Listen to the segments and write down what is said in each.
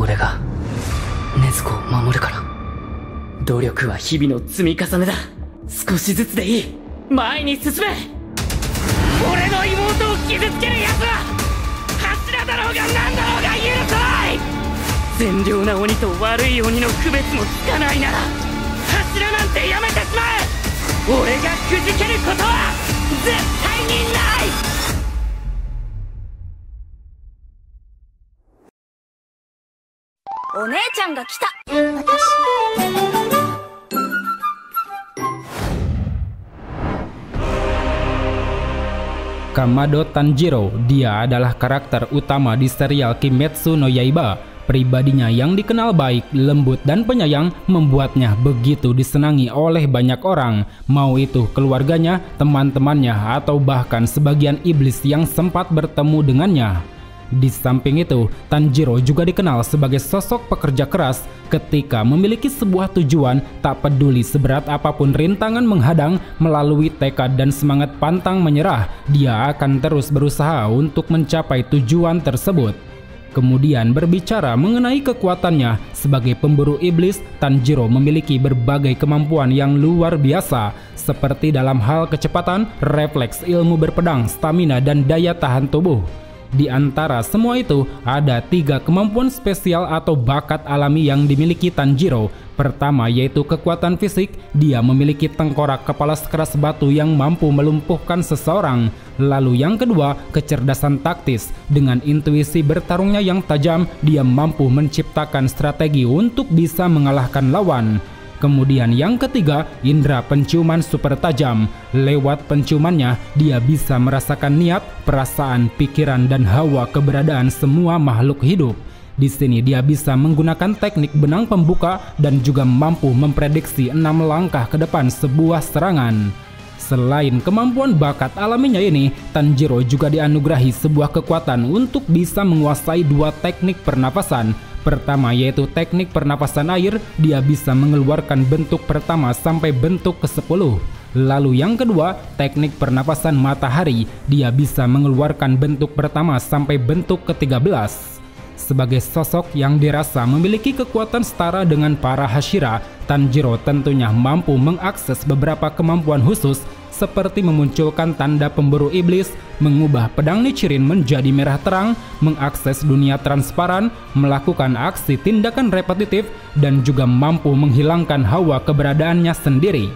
俺が禰豆子を守るから。努力は日々の積み重ねだ。少しずつでいい。前に進め。俺の妹を傷つける奴は柱だろうが何だろうが許さない。善良な鬼と悪い鬼の区別もつかないなら柱なんてやめてしまえ。俺がくじけることは絶対にない。お姉ちゃんが来た。Kamado Tanjiro, dia adalah karakter utama di serial Kimetsu no Yaiba. Pribadinya yang dikenal baik, lembut dan penyayang membuatnya begitu disenangi oleh banyak orang, mau itu keluarganya, teman-temannya, atau bahkan sebagian iblis yang sempat bertemu dengannya. Di samping itu, Tanjiro juga dikenal sebagai sosok pekerja keras. Ketika memiliki sebuah tujuan, tak peduli seberat apapun rintangan menghadang, melalui tekad dan semangat pantang menyerah, dia akan terus berusaha untuk mencapai tujuan tersebut. Kemudian berbicara mengenai kekuatannya, sebagai pemburu iblis, Tanjiro memiliki berbagai kemampuan yang luar biasa, seperti dalam hal kecepatan, refleks, ilmu berpedang, stamina, dan daya tahan tubuh. Di antara semua itu, ada 3 kemampuan spesial atau bakat alami yang dimiliki Tanjiro. Pertama yaitu kekuatan fisik, dia memiliki tengkorak kepala sekeras batu yang mampu melumpuhkan seseorang. Lalu yang kedua, kecerdasan taktis. Dengan intuisi bertarungnya yang tajam, dia mampu menciptakan strategi untuk bisa mengalahkan lawan. Kemudian yang ketiga, indera penciuman super tajam. Lewat penciumannya, dia bisa merasakan niat, perasaan, pikiran, dan hawa keberadaan semua makhluk hidup. Di sini dia bisa menggunakan teknik benang pembuka dan juga mampu memprediksi 6 langkah ke depan sebuah serangan. Selain kemampuan bakat alaminya ini, Tanjiro juga dianugerahi sebuah kekuatan untuk bisa menguasai 2 teknik pernapasan. Pertama yaitu teknik pernapasan air, dia bisa mengeluarkan bentuk pertama sampai bentuk ke-10. Lalu yang kedua, teknik pernapasan matahari, dia bisa mengeluarkan bentuk pertama sampai bentuk ke-13. Sebagai sosok yang dirasa memiliki kekuatan setara dengan para Hashira, Tanjiro tentunya mampu mengakses beberapa kemampuan khusus seperti memunculkan tanda pemburu iblis, mengubah pedang Nichirin menjadi merah terang, mengakses dunia transparan, melakukan aksi tindakan repetitif, dan juga mampu menghilangkan hawa keberadaannya sendiri.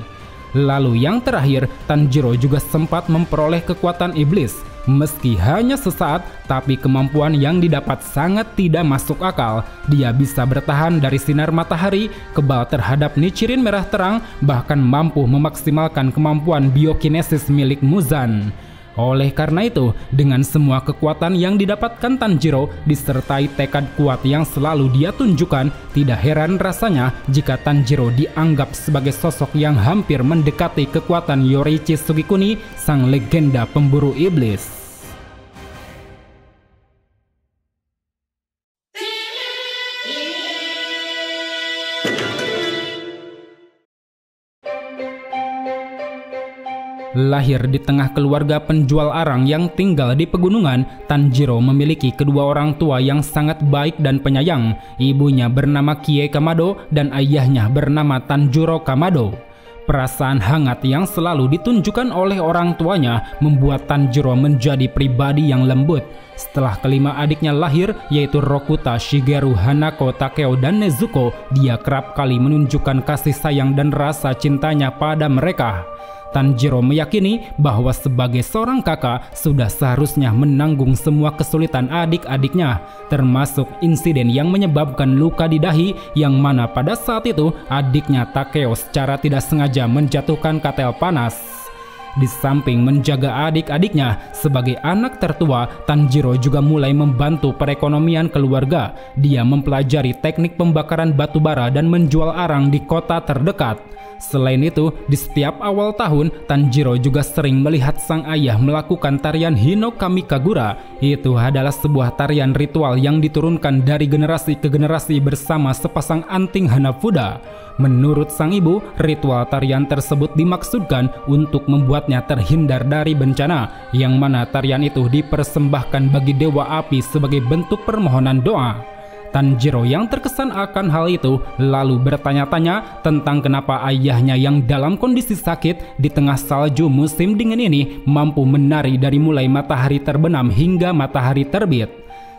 Lalu yang terakhir, Tanjiro juga sempat memperoleh kekuatan iblis. Meski hanya sesaat, tapi kemampuan yang didapat sangat tidak masuk akal. Dia bisa bertahan dari sinar matahari, kebal terhadap Nichirin merah terang, bahkan mampu memaksimalkan kemampuan biokinesis milik Muzan. Oleh karena itu, dengan semua kekuatan yang didapatkan Tanjiro disertai tekad kuat yang selalu dia tunjukkan, tidak heran rasanya jika Tanjiro dianggap sebagai sosok yang hampir mendekati kekuatan Yoriichi Sugikuni, sang legenda pemburu iblis. Lahir di tengah keluarga penjual arang yang tinggal di pegunungan, Tanjiro memiliki kedua orang tua yang sangat baik dan penyayang. Ibunya bernama Kie Kamado dan ayahnya bernama Tanjiro Kamado. Perasaan hangat yang selalu ditunjukkan oleh orang tuanya membuat Tanjiro menjadi pribadi yang lembut. Setelah kelima adiknya lahir, yaitu Rokuta, Shigeru, Hanako, Takeo, dan Nezuko, dia kerap kali menunjukkan kasih sayang dan rasa cintanya pada mereka. Tanjiro meyakini bahwa sebagai seorang kakak sudah seharusnya menanggung semua kesulitan adik-adiknya, termasuk insiden yang menyebabkan luka di dahi yang mana pada saat itu adiknya Takeo secara tidak sengaja menjatuhkan katel panas. Di samping menjaga adik-adiknya, sebagai anak tertua, Tanjiro juga mulai membantu perekonomian keluarga. Dia mempelajari teknik pembakaran batu bara dan menjual arang di kota terdekat. Selain itu, di setiap awal tahun, Tanjiro juga sering melihat sang ayah melakukan tarian Hinokami Kagura. Itu adalah sebuah tarian ritual yang diturunkan dari generasi ke generasi bersama sepasang anting Hanafuda. Menurut sang ibu, ritual tarian tersebut dimaksudkan untuk membuatnya terhindar dari bencana, yang mana tarian itu dipersembahkan bagi dewa api sebagai bentuk permohonan doa. Tanjiro yang terkesan akan hal itu lalu bertanya-tanya tentang kenapa ayahnya yang dalam kondisi sakit di tengah salju musim dingin ini mampu menari dari mulai matahari terbenam hingga matahari terbit.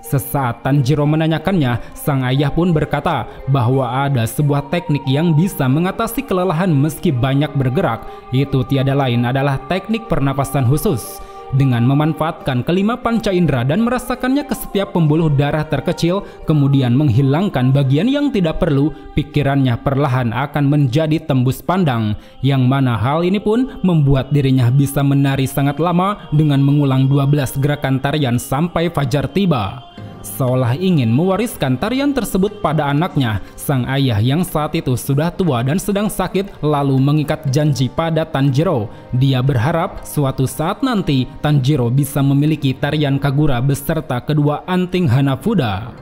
Sesaat Tanjiro menanyakannya, sang ayah pun berkata bahwa ada sebuah teknik yang bisa mengatasi kelelahan meski banyak bergerak. Itu tiada lain adalah teknik pernapasan khusus. Dengan memanfaatkan kelima panca indera dan merasakannya ke setiap pembuluh darah terkecil, kemudian menghilangkan bagian yang tidak perlu, pikirannya perlahan akan menjadi tembus pandang, yang mana hal ini pun membuat dirinya bisa menari sangat lama dengan mengulang 12 gerakan tarian sampai fajar tiba. Seolah ingin mewariskan tarian tersebut pada anaknya, sang ayah yang saat itu sudah tua dan sedang sakit lalu mengikat janji pada Tanjiro. Dia berharap suatu saat nanti Tanjiro bisa memiliki tarian Kagura beserta kedua anting Hanafuda.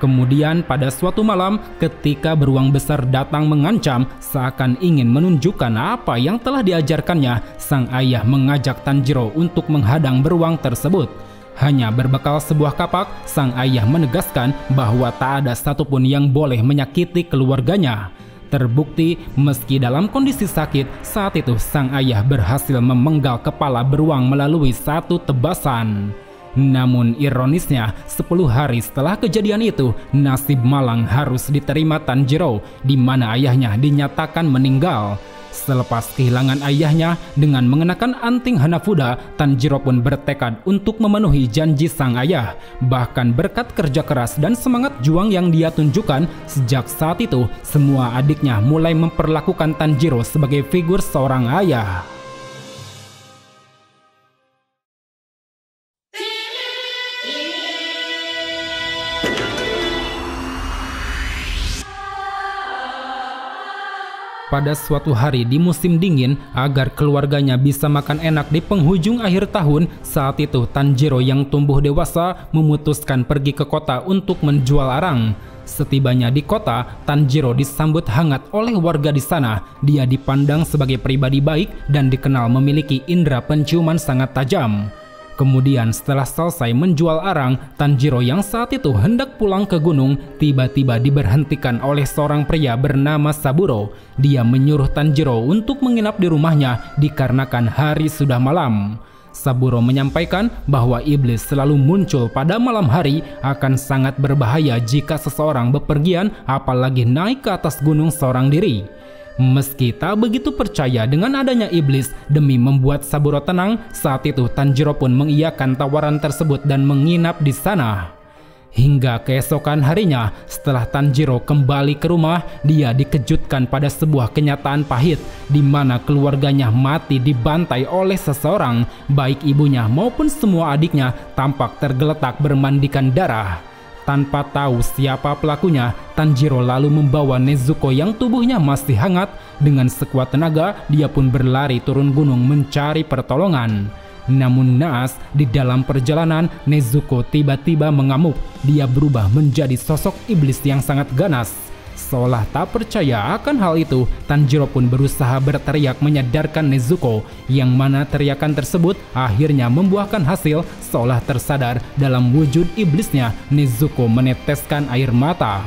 Kemudian pada suatu malam ketika beruang besar datang mengancam seakan ingin menunjukkan apa yang telah diajarkannya, sang ayah mengajak Tanjiro untuk menghadang beruang tersebut. Hanya berbekal sebuah kapak, sang ayah menegaskan bahwa tak ada satupun yang boleh menyakiti keluarganya. Terbukti meski dalam kondisi sakit, saat itu sang ayah berhasil memenggal kepala beruang melalui satu tebasan. Namun ironisnya, 10 hari setelah kejadian itu, nasib malang harus diterima Tanjiro, di mana ayahnya dinyatakan meninggal. Selepas kehilangan ayahnya, dengan mengenakan anting Hanafuda, Tanjiro pun bertekad untuk memenuhi janji sang ayah. Bahkan berkat kerja keras dan semangat juang yang dia tunjukkan, sejak saat itu semua adiknya mulai memperlakukan Tanjiro sebagai figur seorang ayah. Pada suatu hari di musim dingin, agar keluarganya bisa makan enak di penghujung akhir tahun, saat itu Tanjiro yang tumbuh dewasa memutuskan pergi ke kota untuk menjual arang. Setibanya di kota, Tanjiro disambut hangat oleh warga di sana. Dia dipandang sebagai pribadi baik dan dikenal memiliki indera penciuman sangat tajam. Kemudian setelah selesai menjual arang, Tanjiro yang saat itu hendak pulang ke gunung tiba-tiba diberhentikan oleh seorang pria bernama Saburo. Dia menyuruh Tanjiro untuk menginap di rumahnya dikarenakan hari sudah malam. Saburo menyampaikan bahwa iblis selalu muncul pada malam hari, akan sangat berbahaya jika seseorang bepergian apalagi naik ke atas gunung seorang diri. Meski tak begitu percaya dengan adanya iblis, demi membuat Saburo tenang, saat itu Tanjiro pun mengiyakan tawaran tersebut dan menginap di sana. Hingga keesokan harinya, setelah Tanjiro kembali ke rumah, dia dikejutkan pada sebuah kenyataan pahit, di mana keluarganya mati dibantai oleh seseorang, baik ibunya maupun semua adiknya tampak tergeletak bermandikan darah. Tanpa tahu siapa pelakunya, Tanjiro lalu membawa Nezuko yang tubuhnya masih hangat. Dengan sekuat tenaga, dia pun berlari turun gunung mencari pertolongan. Namun naas, di dalam perjalanan, Nezuko tiba-tiba mengamuk. Dia berubah menjadi sosok iblis yang sangat ganas. Seolah tak percaya akan hal itu, Tanjiro pun berusaha berteriak menyadarkan Nezuko, yang mana teriakan tersebut akhirnya membuahkan hasil. Seolah tersadar dalam wujud iblisnya, Nezuko meneteskan air mata.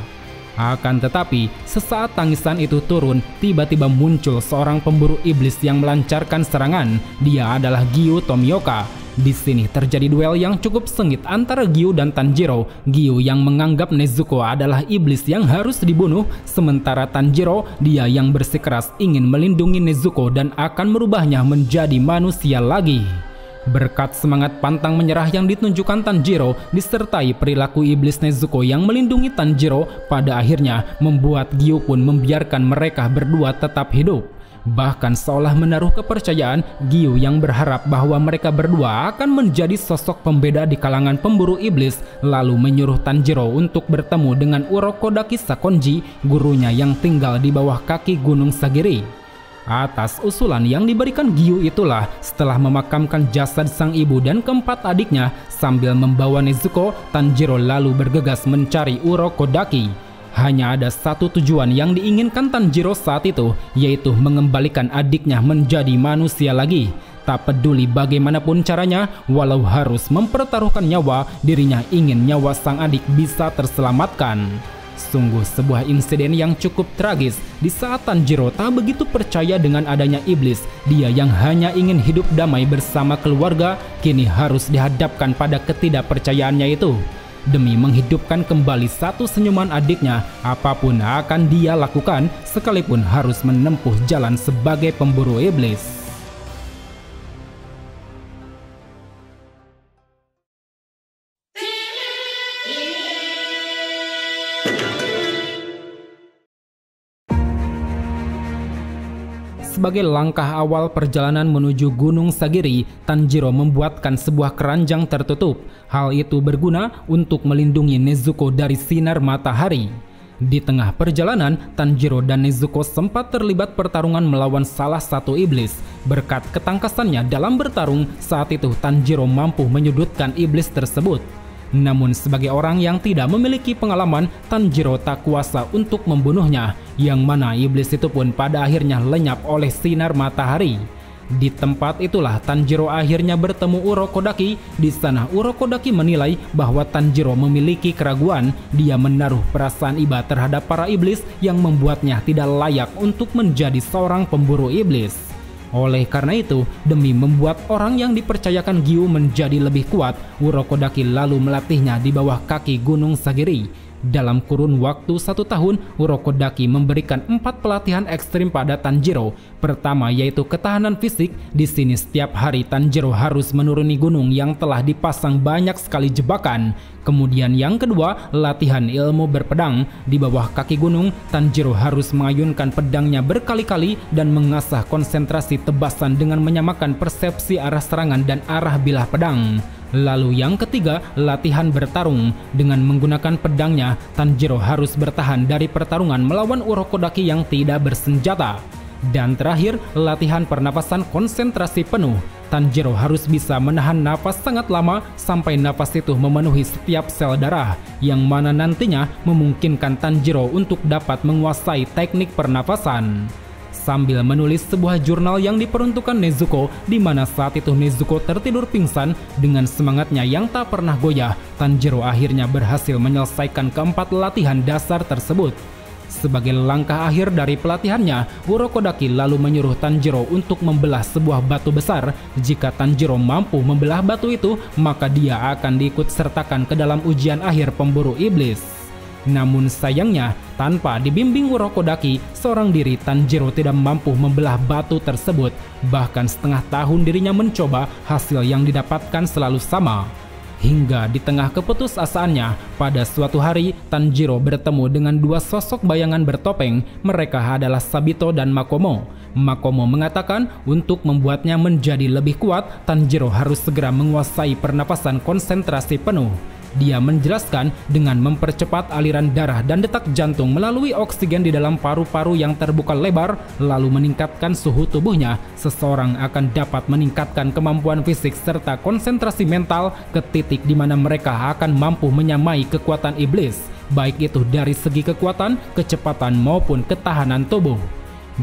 Akan tetapi, sesaat tangisan itu turun, tiba-tiba muncul seorang pemburu iblis yang melancarkan serangan. Dia adalah Gyu Tomioka. Di sini terjadi duel yang cukup sengit antara Gyu dan Tanjiro. Gyu yang menganggap Nezuko adalah iblis yang harus dibunuh, sementara Tanjiro, dia yang bersikeras ingin melindungi Nezuko dan akan merubahnya menjadi manusia lagi. Berkat semangat pantang menyerah yang ditunjukkan Tanjiro, disertai perilaku iblis Nezuko yang melindungi Tanjiro, pada akhirnya membuat Gyu pun membiarkan mereka berdua tetap hidup. Bahkan seolah menaruh kepercayaan, Gyu yang berharap bahwa mereka berdua akan menjadi sosok pembeda di kalangan pemburu iblis, lalu menyuruh Tanjiro untuk bertemu dengan Urokodaki Sakonji, gurunya yang tinggal di bawah kaki Gunung Sagiri. Atas usulan yang diberikan Gyu itulah, setelah memakamkan jasad sang ibu dan keempat adiknya, sambil membawa Nezuko, Tanjiro lalu bergegas mencari Urokodaki. Hanya ada satu tujuan yang diinginkan Tanjiro saat itu, yaitu mengembalikan adiknya menjadi manusia lagi. Tak peduli bagaimanapun caranya, walau harus mempertaruhkan nyawa, dirinya ingin nyawa sang adik bisa terselamatkan. Sungguh sebuah insiden yang cukup tragis di saat Tanjiro tak begitu percaya dengan adanya iblis. Dia yang hanya ingin hidup damai bersama keluarga, kini harus dihadapkan pada ketidakpercayaannya itu. Demi menghidupkan kembali satu senyuman adiknya, apapun akan dia lakukan, sekalipun harus menempuh jalan sebagai pemburu iblis. Sebagai langkah awal perjalanan menuju Gunung Sagiri, Tanjiro membuatkan sebuah keranjang tertutup. Hal itu berguna untuk melindungi Nezuko dari sinar matahari. Di tengah perjalanan, Tanjiro dan Nezuko sempat terlibat pertarungan melawan salah satu iblis. Berkat ketangkasannya dalam bertarung, saat itu Tanjiro mampu menyudutkan iblis tersebut. Namun sebagai orang yang tidak memiliki pengalaman, Tanjiro tak kuasa untuk membunuhnya, yang mana iblis itu pun pada akhirnya lenyap oleh sinar matahari. Di tempat itulah Tanjiro akhirnya bertemu Urokodaki. Di sana Urokodaki menilai bahwa Tanjiro memiliki keraguan. Dia menaruh perasaan iba terhadap para iblis yang membuatnya tidak layak untuk menjadi seorang pemburu iblis. Oleh karena itu, demi membuat orang yang dipercayakan Gyu menjadi lebih kuat, Urokodaki lalu melatihnya di bawah kaki Gunung Sagiri. Dalam kurun waktu 1 tahun, Urokodaki memberikan 4 pelatihan ekstrim pada Tanjiro. Pertama yaitu ketahanan fisik. Di sini setiap hari Tanjiro harus menuruni gunung yang telah dipasang banyak sekali jebakan. Kemudian yang kedua, latihan ilmu berpedang. Di bawah kaki gunung, Tanjiro harus mengayunkan pedangnya berkali-kali dan mengasah konsentrasi tebasan dengan menyamakan persepsi arah serangan dan arah bilah pedang. Lalu yang ketiga, latihan bertarung. Dengan menggunakan pedangnya, Tanjiro harus bertahan dari pertarungan melawan Urokodaki yang tidak bersenjata. Dan terakhir, latihan pernapasan konsentrasi penuh. Tanjiro harus bisa menahan napas sangat lama sampai napas itu memenuhi setiap sel darah, yang mana nantinya memungkinkan Tanjiro untuk dapat menguasai teknik pernapasan. Sambil menulis sebuah jurnal yang diperuntukkan Nezuko, di mana saat itu Nezuko tertidur pingsan. Dengan semangatnya yang tak pernah goyah, Tanjiro akhirnya berhasil menyelesaikan keempat latihan dasar tersebut. Sebagai langkah akhir dari pelatihannya, Urokodaki lalu menyuruh Tanjiro untuk membelah sebuah batu besar. Jika Tanjiro mampu membelah batu itu, maka dia akan diikut sertakan ke dalam ujian akhir pemburu iblis. Namun sayangnya, tanpa dibimbing Urokodaki, seorang diri Tanjiro tidak mampu membelah batu tersebut. Bahkan setengah tahun dirinya mencoba, hasil yang didapatkan selalu sama. Hingga di tengah keputusasaannya, pada suatu hari Tanjiro bertemu dengan 2 sosok bayangan bertopeng. Mereka adalah Sabito dan Makomo. Makomo mengatakan untuk membuatnya menjadi lebih kuat, Tanjiro harus segera menguasai pernapasan konsentrasi penuh. Dia menjelaskan dengan mempercepat aliran darah dan detak jantung melalui oksigen di dalam paru-paru yang terbuka lebar, lalu meningkatkan suhu tubuhnya, seseorang akan dapat meningkatkan kemampuan fisik serta konsentrasi mental ke titik di mana mereka akan mampu menyamai kekuatan iblis, baik itu dari segi kekuatan, kecepatan maupun ketahanan tubuh.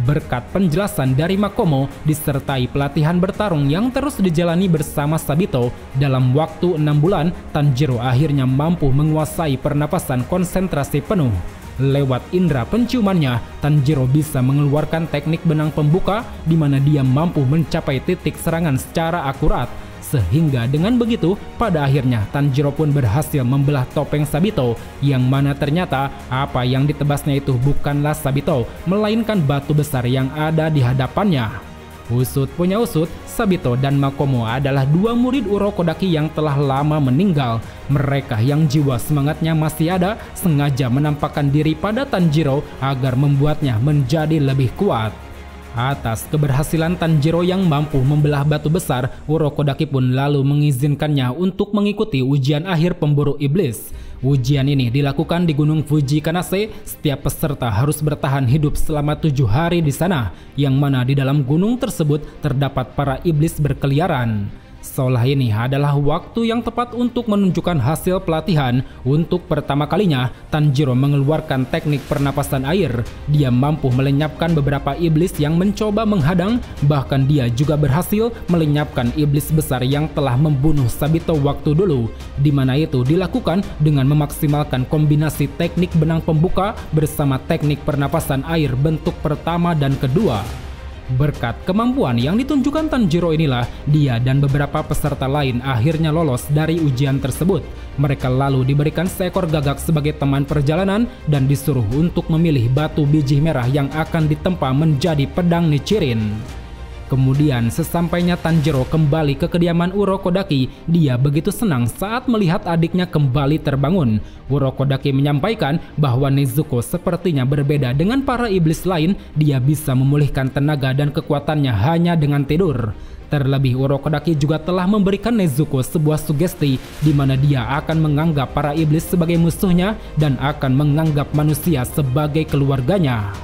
Berkat penjelasan dari Makomo disertai pelatihan bertarung yang terus dijalani bersama Sabito, dalam waktu 6 bulan Tanjiro akhirnya mampu menguasai pernapasan konsentrasi penuh. Lewat indera penciumannya, Tanjiro bisa mengeluarkan teknik benang pembuka di mana dia mampu mencapai titik serangan secara akurat. Sehingga dengan begitu, pada akhirnya Tanjiro pun berhasil membelah topeng Sabito, yang mana ternyata apa yang ditebasnya itu bukanlah Sabito, melainkan batu besar yang ada di hadapannya. Usut punya usut, Sabito dan Makomo adalah 2 murid Urokodaki yang telah lama meninggal. Mereka yang jiwa semangatnya masih ada, sengaja menampakkan diri pada Tanjiro agar membuatnya menjadi lebih kuat. Atas keberhasilan Tanjiro yang mampu membelah batu besar, Urokodaki pun lalu mengizinkannya untuk mengikuti ujian akhir pemburu iblis. Ujian ini dilakukan di Gunung Fuji Kanase. Setiap peserta harus bertahan hidup selama 7 hari di sana, yang mana di dalam gunung tersebut terdapat para iblis berkeliaran. Seolah ini adalah waktu yang tepat untuk menunjukkan hasil pelatihan. Untuk pertama kalinya, Tanjiro mengeluarkan teknik pernapasan air. Dia mampu melenyapkan beberapa iblis yang mencoba menghadang, bahkan dia juga berhasil melenyapkan iblis besar yang telah membunuh Sabito waktu dulu, di mana itu dilakukan dengan memaksimalkan kombinasi teknik benang pembuka bersama teknik pernapasan air bentuk pertama dan kedua. Berkat kemampuan yang ditunjukkan Tanjiro inilah, dia dan beberapa peserta lain akhirnya lolos dari ujian tersebut. Mereka lalu diberikan seekor gagak sebagai teman perjalanan dan disuruh untuk memilih batu biji merah yang akan ditempa menjadi pedang Nichirin. Kemudian sesampainya Tanjiro kembali ke kediaman Urokodaki, dia begitu senang saat melihat adiknya kembali terbangun. Urokodaki menyampaikan bahwa Nezuko sepertinya berbeda dengan para iblis lain, dia bisa memulihkan tenaga dan kekuatannya hanya dengan tidur. Terlebih Urokodaki juga telah memberikan Nezuko sebuah sugesti di mana dia akan menganggap para iblis sebagai musuhnya dan akan menganggap manusia sebagai keluarganya.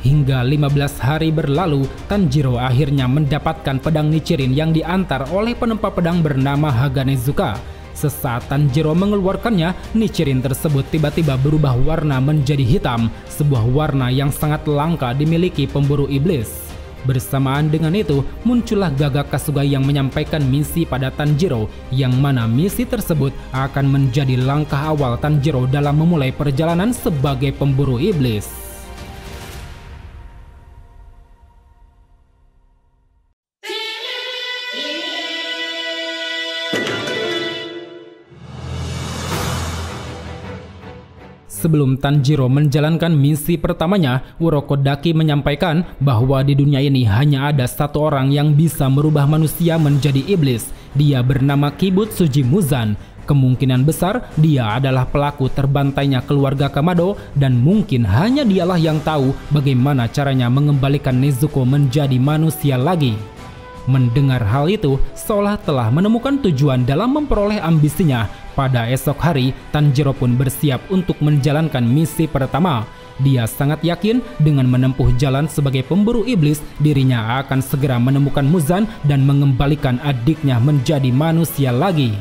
Hingga 15 hari berlalu, Tanjiro akhirnya mendapatkan pedang Nichirin yang diantar oleh penempa pedang bernama Haganezuka. Sesaat Tanjiro mengeluarkannya, Nichirin tersebut tiba-tiba berubah warna menjadi hitam, sebuah warna yang sangat langka dimiliki pemburu iblis. Bersamaan dengan itu, muncullah Gagak Kasuga yang menyampaikan misi pada Tanjiro, yang mana misi tersebut akan menjadi langkah awal Tanjiro dalam memulai perjalanan sebagai pemburu iblis. Sebelum Tanjiro menjalankan misi pertamanya, Urokodaki menyampaikan bahwa di dunia ini hanya ada satu orang yang bisa merubah manusia menjadi iblis. Dia bernama Kibutsuji Muzan. Kemungkinan besar dia adalah pelaku terbantainya keluarga Kamado dan mungkin hanya dialah yang tahu bagaimana caranya mengembalikan Nezuko menjadi manusia lagi. Mendengar hal itu, seolah telah menemukan tujuan dalam memperoleh ambisinya. Pada esok hari, Tanjiro pun bersiap untuk menjalankan misi pertama. Dia sangat yakin dengan menempuh jalan sebagai pemburu iblis, dirinya akan segera menemukan Muzan dan mengembalikan adiknya menjadi manusia lagi.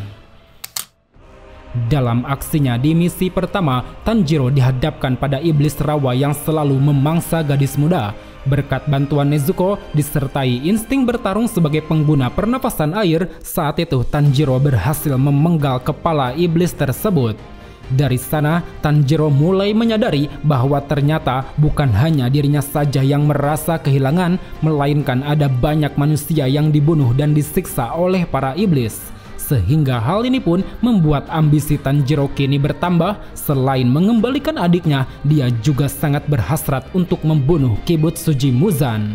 Dalam aksinya di misi pertama, Tanjiro dihadapkan pada iblis rawa yang selalu memangsa gadis muda. Berkat bantuan Nezuko disertai insting bertarung sebagai pengguna pernapasan air, saat itu Tanjiro berhasil memenggal kepala iblis tersebut. Dari sana, Tanjiro mulai menyadari bahwa ternyata bukan hanya dirinya saja yang merasa kehilangan, melainkan ada banyak manusia yang dibunuh dan disiksa oleh para iblis. Sehingga hal ini pun membuat ambisi Tanjiro kini bertambah. Selain mengembalikan adiknya, dia juga sangat berhasrat untuk membunuh Kibutsuji Muzan.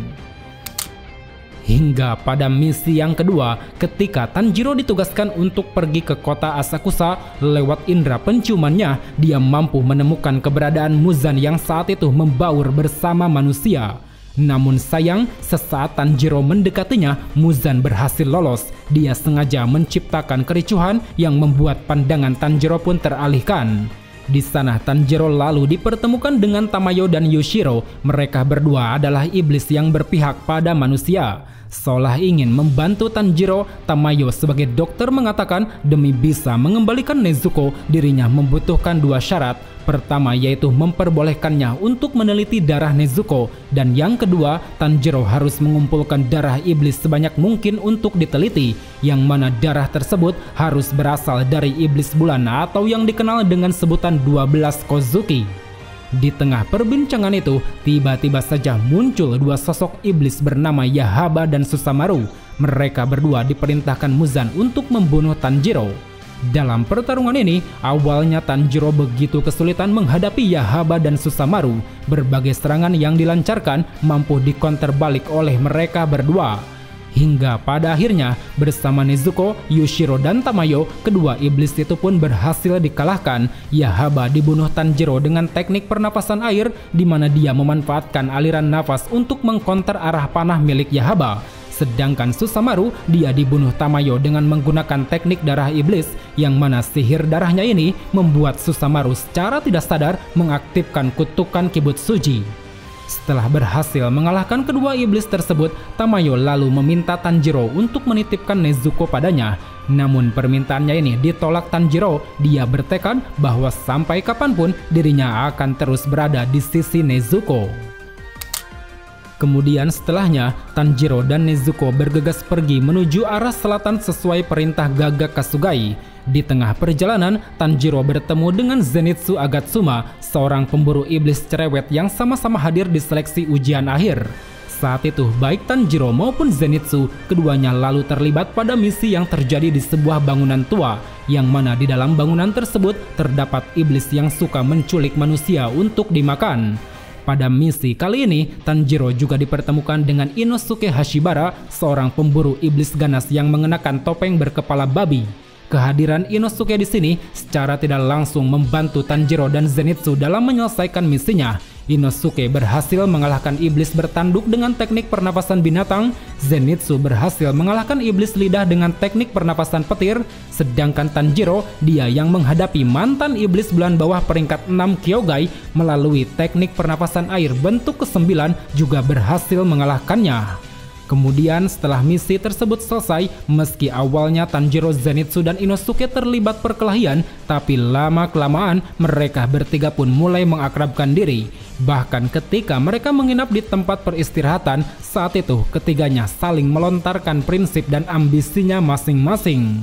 Hingga pada misi yang kedua, ketika Tanjiro ditugaskan untuk pergi ke kota Asakusa, lewat indera penciumannya, dia mampu menemukan keberadaan Muzan yang saat itu membaur bersama manusia. Namun sayang, sesaat Tanjiro mendekatinya, Muzan berhasil lolos. Dia sengaja menciptakan kericuhan yang membuat pandangan Tanjiro pun teralihkan. Di sana Tanjiro lalu dipertemukan dengan Tamayo dan Yushiro. Mereka berdua adalah iblis yang berpihak pada manusia. Seolah ingin membantu Tanjiro, Tamayo sebagai dokter mengatakan demi bisa mengembalikan Nezuko, dirinya membutuhkan dua syarat. Pertama yaitu memperbolehkannya untuk meneliti darah Nezuko, dan yang kedua, Tanjiro harus mengumpulkan darah iblis sebanyak mungkin untuk diteliti, yang mana darah tersebut harus berasal dari iblis bulan atau yang dikenal dengan sebutan 12 Kozuki. Di tengah perbincangan itu, tiba-tiba saja muncul dua sosok iblis bernama Yahaba dan Susamaru. Mereka berdua diperintahkan Muzan untuk membunuh Tanjiro. Dalam pertarungan ini, awalnya Tanjiro begitu kesulitan menghadapi Yahaba dan Susamaru. Berbagai serangan yang dilancarkan mampu dikonter balik oleh mereka berdua. Hingga pada akhirnya, bersama Nezuko, Yushiro, dan Tamayo, kedua iblis itu pun berhasil dikalahkan. Yahaba dibunuh Tanjiro dengan teknik pernapasan air, di mana dia memanfaatkan aliran nafas untuk mengkonter arah panah milik Yahaba. Sedangkan Susamaru, dia dibunuh Tamayo dengan menggunakan teknik darah iblis, yang mana sihir darahnya ini membuat Susamaru secara tidak sadar mengaktifkan kutukan Kibutsuji. Setelah berhasil mengalahkan kedua iblis tersebut, Tamayo lalu meminta Tanjiro untuk menitipkan Nezuko padanya. Namun permintaannya ini ditolak Tanjiro. Dia bertekad bahwa sampai kapanpun dirinya akan terus berada di sisi Nezuko. Kemudian setelahnya, Tanjiro dan Nezuko bergegas pergi menuju arah selatan sesuai perintah Gaga Kasugai. Di tengah perjalanan, Tanjiro bertemu dengan Zenitsu Agatsuma, seorang pemburu iblis cerewet yang sama-sama hadir di seleksi ujian akhir. Saat itu, baik Tanjiro maupun Zenitsu, keduanya lalu terlibat pada misi yang terjadi di sebuah bangunan tua, yang mana di dalam bangunan tersebut terdapat iblis yang suka menculik manusia untuk dimakan. Pada misi kali ini, Tanjiro juga dipertemukan dengan Inosuke Hashibara, seorang pemburu iblis ganas yang mengenakan topeng berkepala babi. Kehadiran Inosuke di sini secara tidak langsung membantu Tanjiro dan Zenitsu dalam menyelesaikan misinya. Inosuke berhasil mengalahkan iblis bertanduk dengan teknik pernapasan binatang, Zenitsu berhasil mengalahkan iblis lidah dengan teknik pernapasan petir, sedangkan Tanjiro, dia yang menghadapi mantan iblis bulan bawah peringkat 6 Kyogai melalui teknik pernapasan air bentuk ke-9 juga berhasil mengalahkannya. Kemudian setelah misi tersebut selesai, meski awalnya Tanjiro, Zenitsu, dan Inosuke terlibat perkelahian, tapi lama-kelamaan mereka bertiga pun mulai mengakrabkan diri. Bahkan ketika mereka menginap di tempat peristirahatan, saat itu ketiganya saling melontarkan prinsip dan ambisinya masing-masing.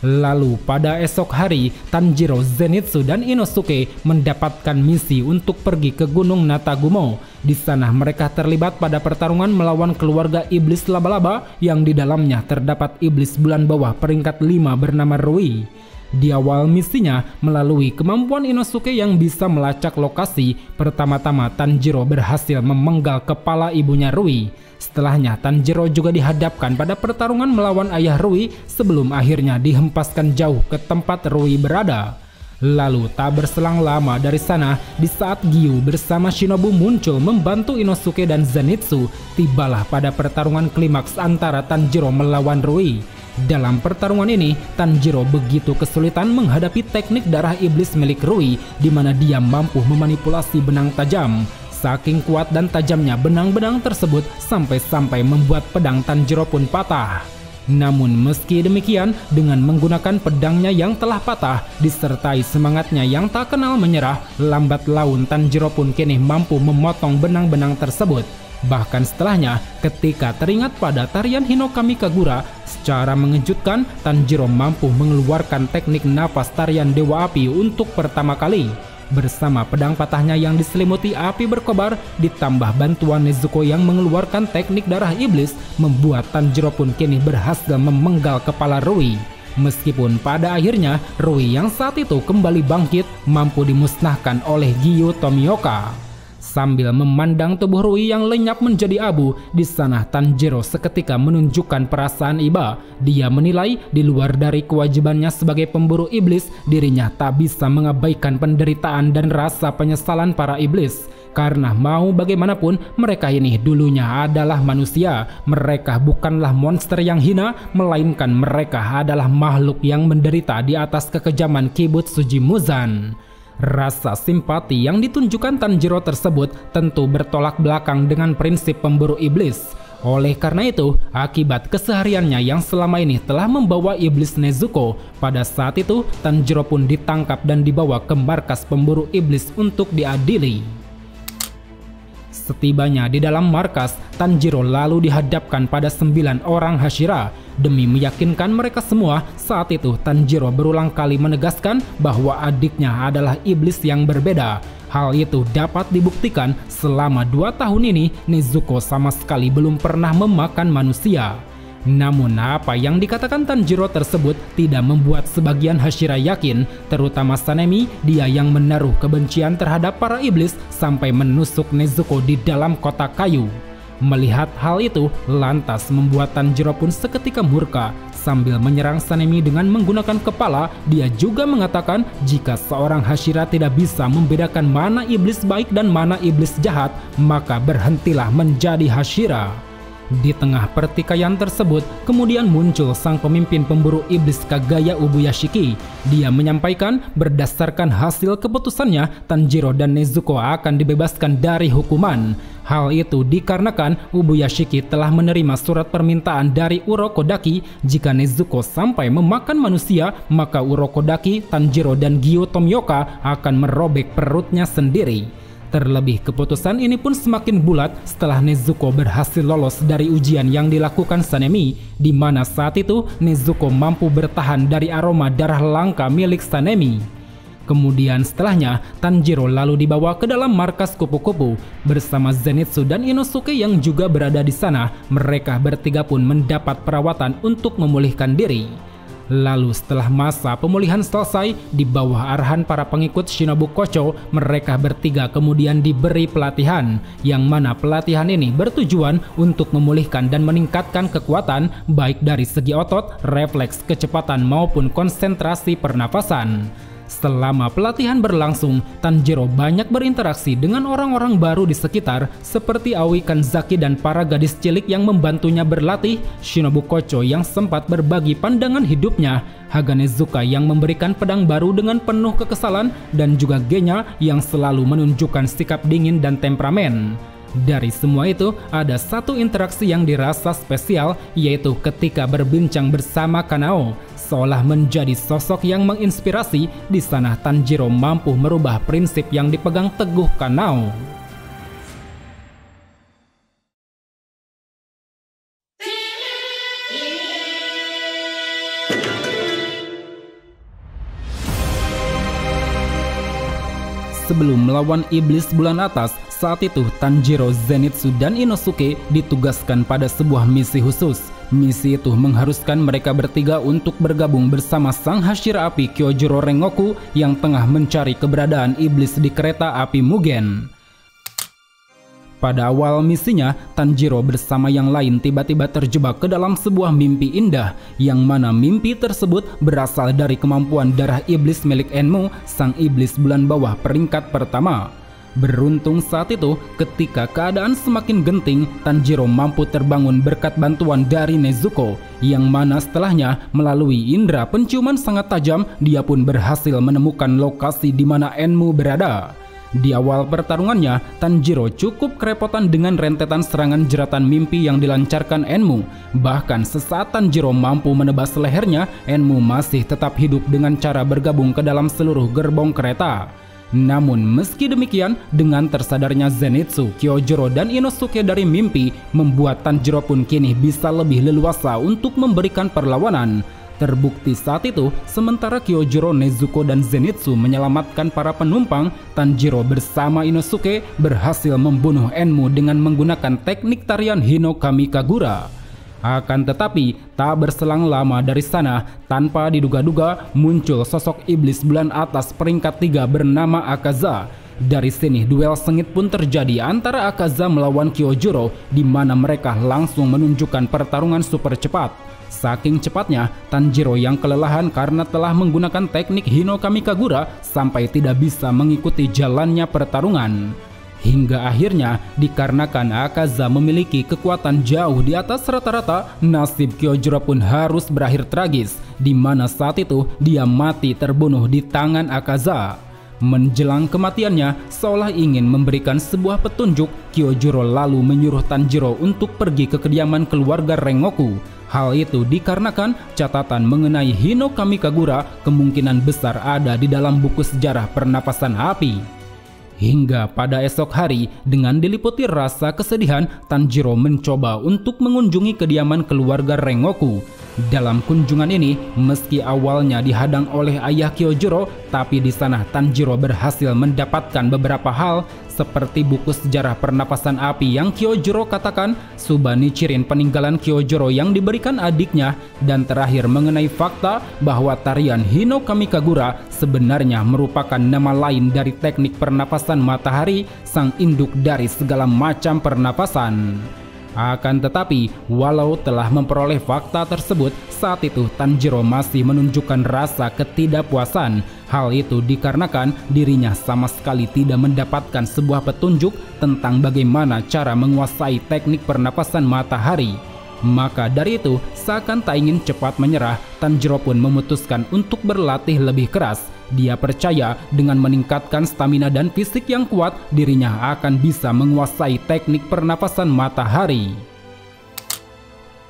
Lalu pada esok hari, Tanjiro, Zenitsu, dan Inosuke mendapatkan misi untuk pergi ke Gunung Natagumo. Di sana mereka terlibat pada pertarungan melawan keluarga iblis laba-laba yang di dalamnya terdapat iblis bulan bawah peringkat 5 bernama Rui. Di awal misinya, melalui kemampuan Inosuke yang bisa melacak lokasi, pertama-tama Tanjiro berhasil memenggal kepala ibunya Rui. Setelahnya, Tanjiro juga dihadapkan pada pertarungan melawan ayah Rui sebelum akhirnya dihempaskan jauh ke tempat Rui berada. Lalu tak berselang lama dari sana, di saat Gyu bersama Shinobu muncul membantu Inosuke dan Zenitsu, tibalah pada pertarungan klimaks antara Tanjiro melawan Rui. Dalam pertarungan ini, Tanjiro begitu kesulitan menghadapi teknik darah iblis milik Rui, di mana dia mampu memanipulasi benang tajam. Saking kuat dan tajamnya benang-benang tersebut sampai-sampai membuat pedang Tanjiro pun patah. Namun meski demikian, dengan menggunakan pedangnya yang telah patah, disertai semangatnya yang tak kenal menyerah, lambat laun Tanjiro pun kini mampu memotong benang-benang tersebut. Bahkan setelahnya, ketika teringat pada tarian Hinokami Kagura, secara mengejutkan Tanjiro mampu mengeluarkan teknik nafas tarian Dewa Api untuk pertama kali. Bersama pedang patahnya yang diselimuti api berkobar, ditambah bantuan Nezuko yang mengeluarkan teknik darah iblis, membuat Tanjiro pun kini berhasil memenggal kepala Rui. Meskipun pada akhirnya Rui yang saat itu kembali bangkit mampu dimusnahkan oleh Gyu Tomioka. Sambil memandang tubuh Rui yang lenyap menjadi abu, di sana Tanjiro seketika menunjukkan perasaan iba. Dia menilai di luar dari kewajibannya sebagai pemburu iblis, dirinya tak bisa mengabaikan penderitaan dan rasa penyesalan para iblis. Karena mau bagaimanapun, mereka ini dulunya adalah manusia. Mereka bukanlah monster yang hina, melainkan mereka adalah makhluk yang menderita di atas kekejaman Kibutsuji Muzan. Rasa simpati yang ditunjukkan Tanjiro tersebut tentu bertolak belakang dengan prinsip pemburu iblis. Oleh karena itu, akibat kesehariannya yang selama ini telah membawa iblis Nezuko, pada saat itu Tanjiro pun ditangkap dan dibawa ke markas pemburu iblis untuk diadili. Setibanya di dalam markas, Tanjiro lalu dihadapkan pada 9 orang Hashira. Demi meyakinkan mereka semua, saat itu Tanjiro berulang kali menegaskan bahwa adiknya adalah iblis yang berbeda. Hal itu dapat dibuktikan selama 2 tahun ini Nezuko sama sekali belum pernah memakan manusia. Namun apa yang dikatakan Tanjiro tersebut tidak membuat sebagian Hashira yakin, terutama Sanemi, dia yang menaruh kebencian terhadap para iblis sampai menusuk Nezuko di dalam kotak kayu. Melihat hal itu, lantas membuat Tanjiro pun seketika murka. Sambil menyerang Sanemi dengan menggunakan kepala, dia juga mengatakan jika seorang Hashira tidak bisa membedakan mana iblis baik dan mana iblis jahat, maka berhentilah menjadi Hashira. Di tengah pertikaian tersebut, kemudian muncul sang pemimpin pemburu iblis Kagaya Ubuyashiki. Dia menyampaikan berdasarkan hasil keputusannya, Tanjiro dan Nezuko akan dibebaskan dari hukuman. Hal itu dikarenakan Ubuyashiki telah menerima surat permintaan dari Urokodaki jika Nezuko sampai memakan manusia, maka Urokodaki, Tanjiro, dan Gyo Tomioka akan merobek perutnya sendiri. Terlebih keputusan ini pun semakin bulat setelah Nezuko berhasil lolos dari ujian yang dilakukan Sanemi, di mana saat itu Nezuko mampu bertahan dari aroma darah langka milik Sanemi. Kemudian setelahnya, Tanjiro lalu dibawa ke dalam markas kupu-kupu bersama Zenitsu dan Inosuke yang juga berada di sana. Mereka bertiga pun mendapat perawatan untuk memulihkan diri. Lalu setelah masa pemulihan selesai, di bawah arahan para pengikut Shinobu Kocho, mereka bertiga kemudian diberi pelatihan, yang mana pelatihan ini bertujuan untuk memulihkan dan meningkatkan kekuatan baik dari segi otot, refleks, kecepatan maupun konsentrasi pernafasan. Selama pelatihan berlangsung, Tanjiro banyak berinteraksi dengan orang-orang baru di sekitar seperti Aoi Kanzaki dan para gadis cilik yang membantunya berlatih, Shinobu Kocho yang sempat berbagi pandangan hidupnya, Haganezuka yang memberikan pedang baru dengan penuh kekesalan, dan juga Genya yang selalu menunjukkan sikap dingin dan temperamen. Dari semua itu, ada satu interaksi yang dirasa spesial, yaitu ketika berbincang bersama Kanao. Seolah menjadi sosok yang menginspirasi, di sana Tanjiro mampu merubah prinsip yang dipegang teguh Kanao. Sebelum melawan iblis bulan atas, saat itu Tanjiro, Zenitsu, dan Inosuke ditugaskan pada sebuah misi khusus. Misi itu mengharuskan mereka bertiga untuk bergabung bersama sang Hashira Api Kyojuro Rengoku yang tengah mencari keberadaan iblis di kereta api Mugen. Pada awal misinya, Tanjiro bersama yang lain tiba-tiba terjebak ke dalam sebuah mimpi indah, yang mana mimpi tersebut berasal dari kemampuan darah iblis milik Enmu, sang iblis bulan bawah peringkat pertama. Beruntung saat itu, ketika keadaan semakin genting, Tanjiro mampu terbangun berkat bantuan dari Nezuko, yang mana setelahnya melalui indera penciuman sangat tajam, dia pun berhasil menemukan lokasi di mana Enmu berada. Di awal pertarungannya, Tanjiro cukup kerepotan dengan rentetan serangan jeratan mimpi yang dilancarkan Enmu. Bahkan sesaat Tanjiro mampu menebas lehernya, Enmu masih tetap hidup dengan cara bergabung ke dalam seluruh gerbong kereta. Namun meski demikian, dengan tersadarnya Zenitsu, Kyojuro, dan Inosuke dari mimpi, membuat Tanjiro pun kini bisa lebih leluasa untuk memberikan perlawanan. Terbukti saat itu, sementara Kyojuro, Nezuko, dan Zenitsu menyelamatkan para penumpang, Tanjiro bersama Inosuke berhasil membunuh Enmu dengan menggunakan teknik tarian Hino Kami Kagura. Akan tetapi, tak berselang lama dari sana, tanpa diduga-duga muncul sosok iblis bulan atas peringkat 3 bernama Akaza. Dari sini duel sengit pun terjadi antara Akaza melawan Kyojuro, di mana mereka langsung menunjukkan pertarungan super cepat. Saking cepatnya, Tanjiro yang kelelahan karena telah menggunakan teknik Hino Kami Kagura sampai tidak bisa mengikuti jalannya pertarungan. Hingga akhirnya, dikarenakan Akaza memiliki kekuatan jauh di atas rata-rata, nasib Kyojuro pun harus berakhir tragis, di mana saat itu dia mati terbunuh di tangan Akaza. Menjelang kematiannya, seolah ingin memberikan sebuah petunjuk, Kyojuro lalu menyuruh Tanjiro untuk pergi ke kediaman keluarga Rengoku. Hal itu dikarenakan catatan mengenai Hino Kami Kagura kemungkinan besar ada di dalam buku sejarah pernapasan api. Hingga pada esok hari, dengan diliputi rasa kesedihan, Tanjiro mencoba untuk mengunjungi kediaman keluarga Rengoku. Dalam kunjungan ini, meski awalnya dihadang oleh ayah Kyojuro, tapi di sana Tanjiro berhasil mendapatkan beberapa hal, seperti buku sejarah pernapasan api yang Kyojuro katakan, Subani Chirin peninggalan Kyojuro yang diberikan adiknya, dan terakhir mengenai fakta bahwa tarian Hino Kami Kagura sebenarnya merupakan nama lain dari teknik pernapasan matahari, sang induk dari segala macam pernapasan. Akan tetapi, walau telah memperoleh fakta tersebut, saat itu Tanjiro masih menunjukkan rasa ketidakpuasan. Hal itu dikarenakan dirinya sama sekali tidak mendapatkan sebuah petunjuk tentang bagaimana cara menguasai teknik pernapasan matahari. Maka dari itu, seakan tak ingin cepat menyerah, Tanjiro pun memutuskan untuk berlatih lebih keras. Dia percaya dengan meningkatkan stamina dan fisik yang kuat, dirinya akan bisa menguasai teknik pernapasan matahari.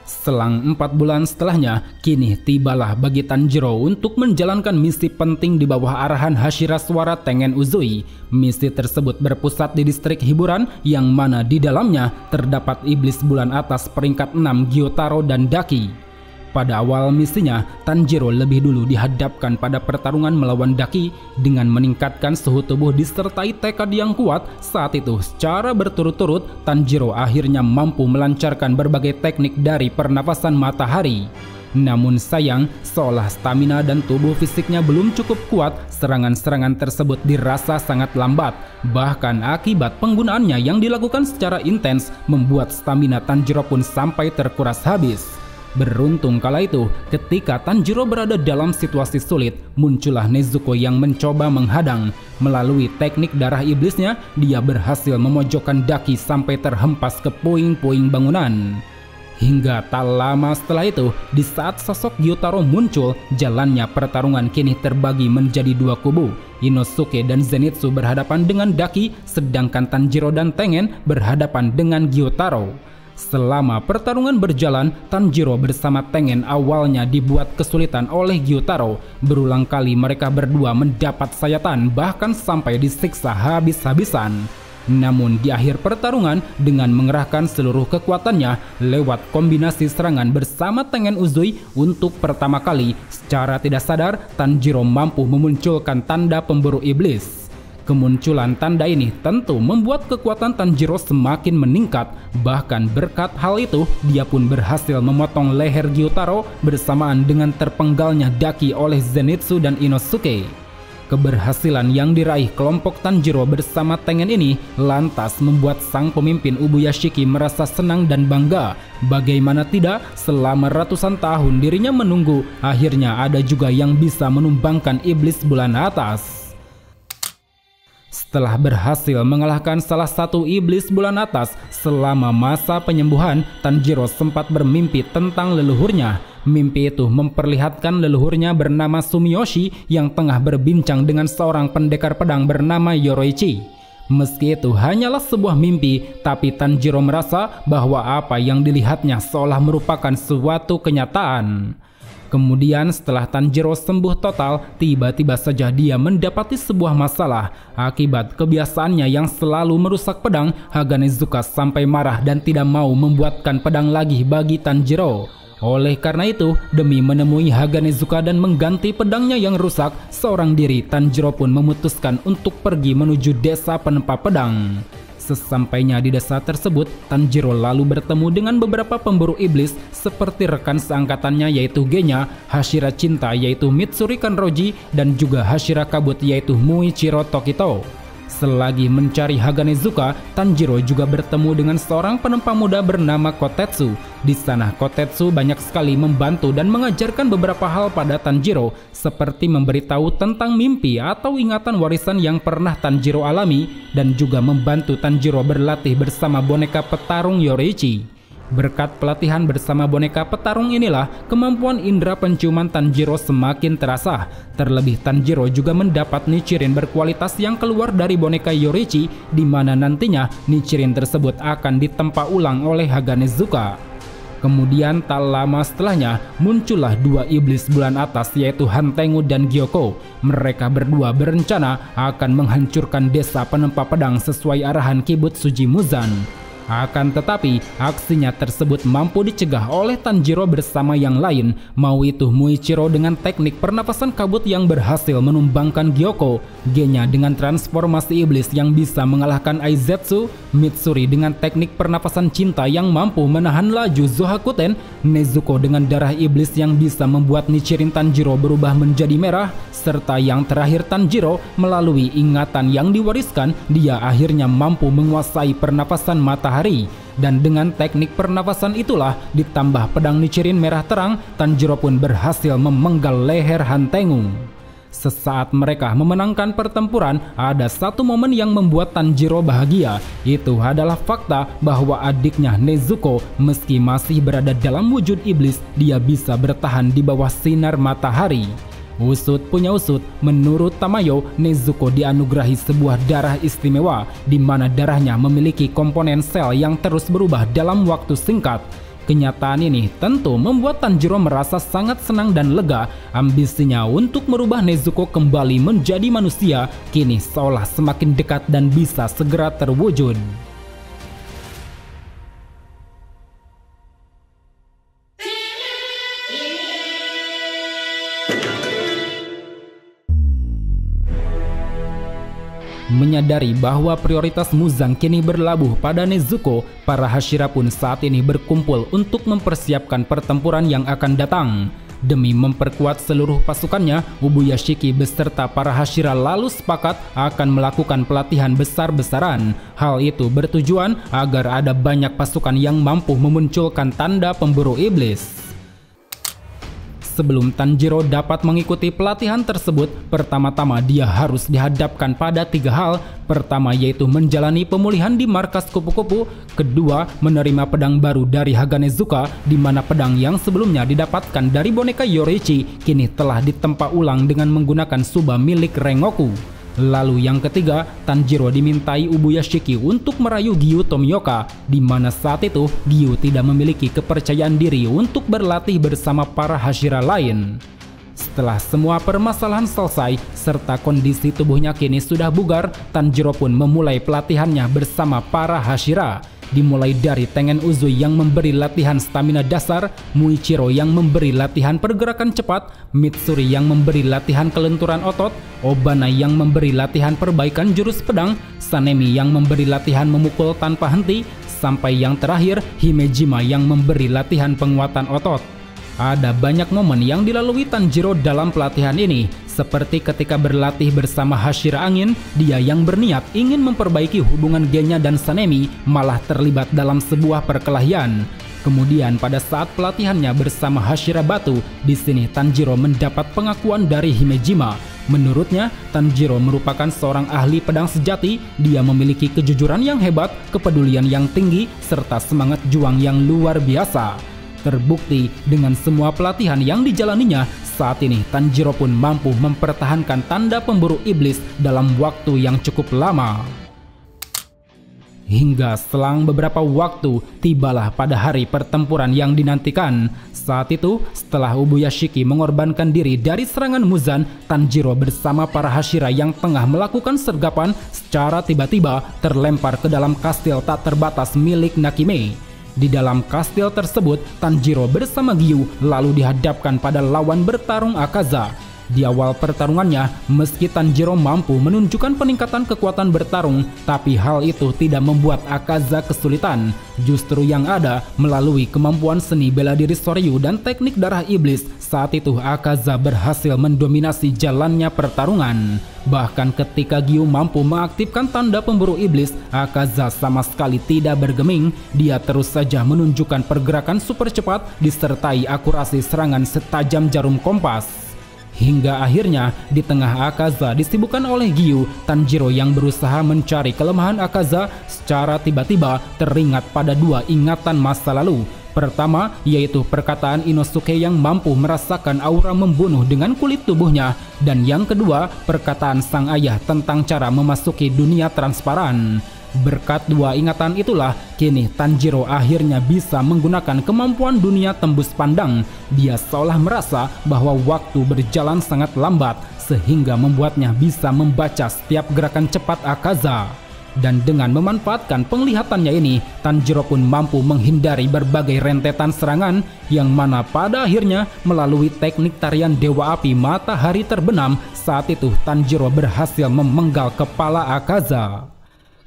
Selang 4 bulan setelahnya, kini tibalah bagi Tanjiro untuk menjalankan misi penting di bawah arahan Hashira Suara Tengen Uzui. Misi tersebut berpusat di distrik hiburan yang mana di dalamnya terdapat iblis bulan atas peringkat 6 Gyotaro dan Daki. Pada awal misinya, Tanjiro lebih dulu dihadapkan pada pertarungan melawan Daki dengan meningkatkan suhu tubuh disertai tekad yang kuat. Saat itu, secara berturut-turut, Tanjiro akhirnya mampu melancarkan berbagai teknik dari pernafasan matahari. Namun sayang, seolah stamina dan tubuh fisiknya belum cukup kuat, serangan-serangan tersebut dirasa sangat lambat. Bahkan akibat penggunaannya yang dilakukan secara intens, membuat stamina Tanjiro pun sampai terkuras habis. Beruntung kala itu, ketika Tanjiro berada dalam situasi sulit, muncullah Nezuko yang mencoba menghadang. Melalui teknik darah iblisnya, dia berhasil memojokkan Daki sampai terhempas ke puing-puing bangunan. Hingga tak lama setelah itu, di saat sosok Gyotaro muncul, jalannya pertarungan kini terbagi menjadi dua kubu. Inosuke dan Zenitsu berhadapan dengan Daki, sedangkan Tanjiro dan Tengen berhadapan dengan Gyotaro. Selama pertarungan berjalan, Tanjiro bersama Tengen awalnya dibuat kesulitan oleh Gyotaro. Berulang kali mereka berdua mendapat sayatan, bahkan sampai disiksa habis-habisan. Namun di akhir pertarungan, dengan mengerahkan seluruh kekuatannya lewat kombinasi serangan bersama Tengen Uzui untuk pertama kali, secara tidak sadar Tanjiro mampu memunculkan tanda pemburu iblis. Kemunculan tanda ini tentu membuat kekuatan Tanjiro semakin meningkat. Bahkan berkat hal itu, dia pun berhasil memotong leher Gyotaro bersamaan dengan terpenggalnya Daki oleh Zenitsu dan Inosuke. Keberhasilan yang diraih kelompok Tanjiro bersama Tengen ini lantas membuat sang pemimpin Ubuyashiki merasa senang dan bangga. Bagaimana tidak, selama ratusan tahun dirinya menunggu, akhirnya ada juga yang bisa menumbangkan iblis bulan atas. Setelah berhasil mengalahkan salah satu iblis bulan atas, selama masa penyembuhan, Tanjiro sempat bermimpi tentang leluhurnya. Mimpi itu memperlihatkan leluhurnya bernama Sumiyoshi yang tengah berbincang dengan seorang pendekar pedang bernama Yoroichi. Meski itu hanyalah sebuah mimpi, tapi Tanjiro merasa bahwa apa yang dilihatnya seolah merupakan suatu kenyataan. Kemudian setelah Tanjiro sembuh total, tiba-tiba saja dia mendapati sebuah masalah. Akibat kebiasaannya yang selalu merusak pedang, Haganezuka sampai marah dan tidak mau membuatkan pedang lagi bagi Tanjiro. Oleh karena itu, demi menemui Haganezuka dan mengganti pedangnya yang rusak, seorang diri Tanjiro pun memutuskan untuk pergi menuju desa penempa pedang. Sesampainya di desa tersebut, Tanjiro lalu bertemu dengan beberapa pemburu iblis seperti rekan seangkatannya yaitu Genya, Hashira Cinta yaitu Mitsuri Kanroji, dan juga Hashira Kabut yaitu Muichiro Tokito. Selagi mencari Haganezuka, Tanjiro juga bertemu dengan seorang penempa muda bernama Kotetsu. Di sana Kotetsu banyak sekali membantu dan mengajarkan beberapa hal pada Tanjiro, seperti memberitahu tentang mimpi atau ingatan warisan yang pernah Tanjiro alami, dan juga membantu Tanjiro berlatih bersama boneka petarung Yoroichi. Berkat pelatihan bersama boneka petarung inilah, kemampuan indera penciuman Tanjiro semakin terasa. Terlebih Tanjiro juga mendapat nichirin berkualitas yang keluar dari boneka Yoroichi, di mana nantinya nichirin tersebut akan ditempa ulang oleh Haganezuka. Kemudian tak lama setelahnya, muncullah dua iblis bulan atas yaitu Hantengu dan Gyoko. Mereka berdua berencana akan menghancurkan desa penempa pedang sesuai arahan Kibutsuji Muzan. Akan tetapi, aksinya tersebut mampu dicegah oleh Tanjiro bersama yang lain, mau itu Muichiro dengan teknik pernapasan kabut yang berhasil menumbangkan Gyoko, Genya dengan transformasi iblis yang bisa mengalahkan Aizetsu, Mitsuri dengan teknik pernapasan cinta yang mampu menahan laju Zohakuten, Nezuko dengan darah iblis yang bisa membuat nichirin Tanjiro berubah menjadi merah, serta yang terakhir Tanjiro melalui ingatan yang diwariskan, dia akhirnya mampu menguasai pernapasan matahari. Dan dengan teknik pernapasan itulah ditambah pedang nichirin merah terang, Tanjiro pun berhasil memenggal leher Hantengu. Sesaat mereka memenangkan pertempuran, ada satu momen yang membuat Tanjiro bahagia. Itu adalah fakta bahwa adiknya Nezuko, meski masih berada dalam wujud iblis, dia bisa bertahan di bawah sinar matahari. Usut punya usut, menurut Tamayo, Nezuko dianugerahi sebuah darah istimewa, di mana darahnya memiliki komponen sel yang terus berubah dalam waktu singkat. Kenyataan ini tentu membuat Tanjiro merasa sangat senang dan lega. Ambisinya untuk merubah Nezuko kembali menjadi manusia kini seolah semakin dekat dan bisa segera terwujud. Menyadari bahwa prioritas Muzan kini berlabuh pada Nezuko, para Hashira pun saat ini berkumpul untuk mempersiapkan pertempuran yang akan datang. Demi memperkuat seluruh pasukannya, Ubuyashiki beserta para Hashira lalu sepakat akan melakukan pelatihan besar-besaran. Hal itu bertujuan agar ada banyak pasukan yang mampu memunculkan tanda pemburu iblis. Sebelum Tanjiro dapat mengikuti pelatihan tersebut, pertama-tama dia harus dihadapkan pada 3 hal. Pertama yaitu menjalani pemulihan di markas kupu-kupu. Kedua, menerima pedang baru dari Haganezuka, di mana pedang yang sebelumnya didapatkan dari boneka Yoruichi kini telah ditempa ulang dengan menggunakan Tsuba milik Rengoku. Lalu yang ketiga, Tanjiro dimintai Ubuyashiki untuk merayu Giyu Tomioka, di mana saat itu Giyu tidak memiliki kepercayaan diri untuk berlatih bersama para Hashira lain. Setelah semua permasalahan selesai, serta kondisi tubuhnya kini sudah bugar, Tanjiro pun memulai pelatihannya bersama para Hashira. Dimulai dari Tengen Uzui yang memberi latihan stamina dasar, Muichiro yang memberi latihan pergerakan cepat, Mitsuri yang memberi latihan kelenturan otot, Obana yang memberi latihan perbaikan jurus pedang, Sanemi yang memberi latihan memukul tanpa henti, sampai yang terakhir Himejima yang memberi latihan penguatan otot. Ada banyak momen yang dilalui Tanjiro dalam pelatihan ini, seperti ketika berlatih bersama Hashira Angin, dia yang berniat ingin memperbaiki hubungan gennya dan Sanemi malah terlibat dalam sebuah perkelahian. Kemudian pada saat pelatihannya bersama Hashira Batu, di sini Tanjiro mendapat pengakuan dari Himejima. Menurutnya, Tanjiro merupakan seorang ahli pedang sejati. Dia memiliki kejujuran yang hebat, kepedulian yang tinggi, serta semangat juang yang luar biasa. Terbukti dengan semua pelatihan yang dijalaninya, saat ini Tanjiro pun mampu mempertahankan tanda pemburu iblis dalam waktu yang cukup lama. Hingga selang beberapa waktu, tibalah pada hari pertempuran yang dinantikan. Saat itu, setelah Ubuyashiki mengorbankan diri dari serangan Muzan, Tanjiro bersama para Hashira yang tengah melakukan sergapan secara tiba-tiba terlempar ke dalam kastil tak terbatas milik Nakime. Di dalam kastil tersebut, Tanjiro bersama Giyu lalu dihadapkan pada lawan bertarung Akaza. Di awal pertarungannya, meski Tanjiro mampu menunjukkan peningkatan kekuatan bertarung, tapi hal itu tidak membuat Akaza kesulitan. Justru yang ada, melalui kemampuan seni bela diri Soryu dan teknik darah iblis, saat itu Akaza berhasil mendominasi jalannya pertarungan. Bahkan ketika Giyu mampu mengaktifkan tanda pemburu iblis, Akaza sama sekali tidak bergeming. Dia terus saja menunjukkan pergerakan super cepat disertai akurasi serangan setajam jarum kompas. Hingga akhirnya di tengah Akaza disibukkan oleh Giyu, Tanjiro yang berusaha mencari kelemahan Akaza secara tiba-tiba teringat pada 2 ingatan masa lalu. Pertama, yaitu perkataan Inosuke yang mampu merasakan aura membunuh dengan kulit tubuhnya, dan yang kedua, perkataan sang ayah tentang cara memasuki dunia transparan. Berkat 2 ingatan itulah, kini Tanjiro akhirnya bisa menggunakan kemampuan dunia tembus pandang. Dia seolah merasa bahwa waktu berjalan sangat lambat, sehingga membuatnya bisa membaca setiap gerakan cepat Akaza. Dan dengan memanfaatkan penglihatannya ini, Tanjiro pun mampu menghindari berbagai rentetan serangan, yang mana pada akhirnya melalui teknik tarian Dewa Api Matahari Terbenam, saat itu Tanjiro berhasil memenggal kepala Akaza.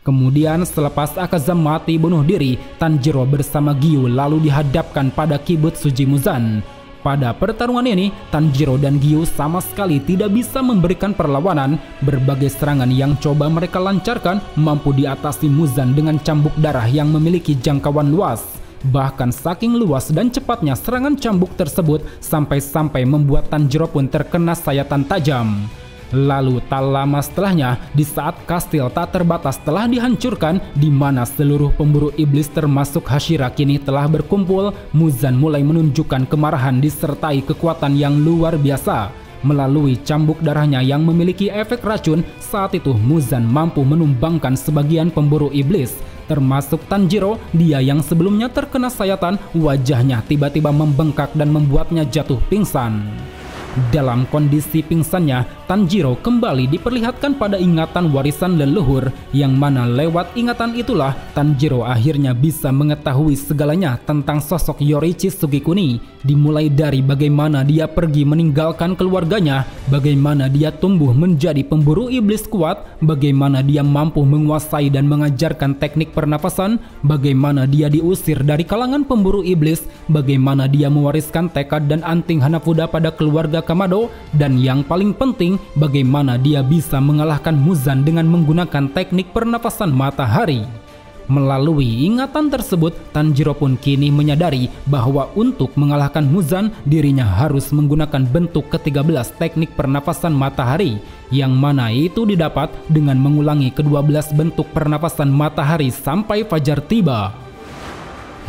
Kemudian selepas Akaza mati bunuh diri, Tanjiro bersama Giyu lalu dihadapkan pada Kibutsuji Muzan. Pada pertarungan ini, Tanjiro dan Giyu sama sekali tidak bisa memberikan perlawanan. Berbagai serangan yang coba mereka lancarkan mampu diatasi Muzan dengan cambuk darah yang memiliki jangkauan luas. Bahkan saking luas dan cepatnya serangan cambuk tersebut sampai-sampai membuat Tanjiro pun terkena sayatan tajam. Lalu tak lama setelahnya, di saat kastil tak terbatas telah dihancurkan, di mana seluruh pemburu iblis termasuk Hashira kini telah berkumpul, Muzan mulai menunjukkan kemarahan disertai kekuatan yang luar biasa. Melalui cambuk darahnya yang memiliki efek racun, saat itu Muzan mampu menumbangkan sebagian pemburu iblis, termasuk Tanjiro. Dia yang sebelumnya terkena sayatan, wajahnya tiba-tiba membengkak dan membuatnya jatuh pingsan. Dalam kondisi pingsannya, Tanjiro kembali diperlihatkan pada ingatan warisan leluhur, yang mana lewat ingatan itulah Tanjiro akhirnya bisa mengetahui segalanya tentang sosok Yoriichi Sugikuni, dimulai dari bagaimana dia pergi meninggalkan keluarganya, bagaimana dia tumbuh menjadi pemburu iblis kuat, bagaimana dia mampu menguasai dan mengajarkan teknik pernafasan, bagaimana dia diusir dari kalangan pemburu iblis, bagaimana dia mewariskan tekad dan anting Hanafuda pada keluarga Kamado, dan yang paling penting, bagaimana dia bisa mengalahkan Muzan dengan menggunakan teknik pernafasan matahari. Melalui ingatan tersebut, Tanjiro pun kini menyadari bahwa untuk mengalahkan Muzan, dirinya harus menggunakan bentuk ke-13 teknik pernafasan matahari, yang mana itu didapat dengan mengulangi ke-12 bentuk pernafasan matahari sampai fajar tiba.